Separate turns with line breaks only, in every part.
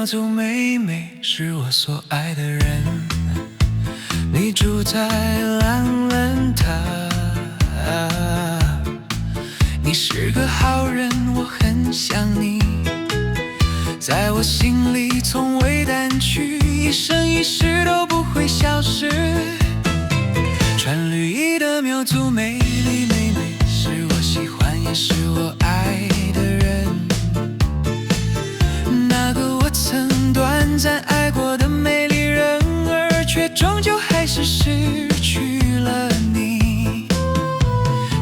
苗族妹妹是我所爱的人，你住在浪人塔，你是个好人，我很想你，在我心里从未淡去，一生一世都不会消失。穿绿衣的苗族美丽妹妹，是我喜欢也是我爱的人，那个我曾短暂爱过的美丽人儿，却终究还是失去了你。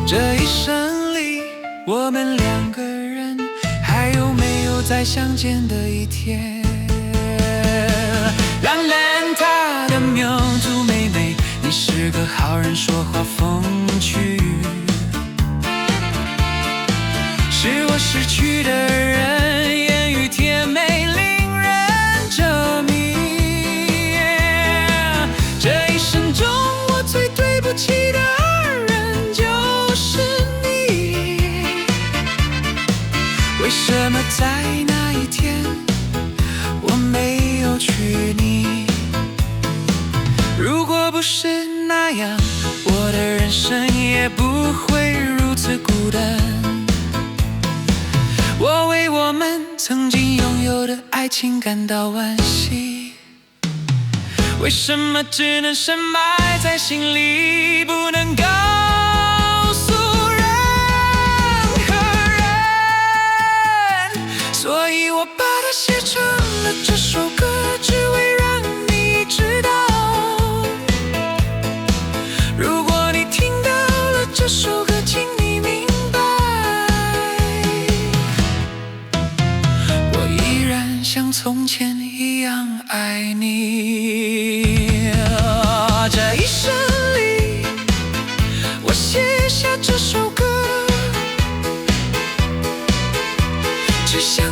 这一生里，我们两个人还有没有再相见的一天？浪人塔的苗族妹妹，你是个好人，说话风趣，是我失去的人，言语甜美令人着迷。这一生中我最对不起的人就是你，为什么在那一天我没有娶你？如果不是那样，我的人生也不会如此孤单。我为我们曾经拥有的爱情感到惋惜，为什么只能深埋在心里，不能告诉任何人？所以我把它写成了这首歌，只为让你知道，如果你听到了这首歌，请你明白，我依然像从前一样爱你。这一生里，我写下这首歌，只想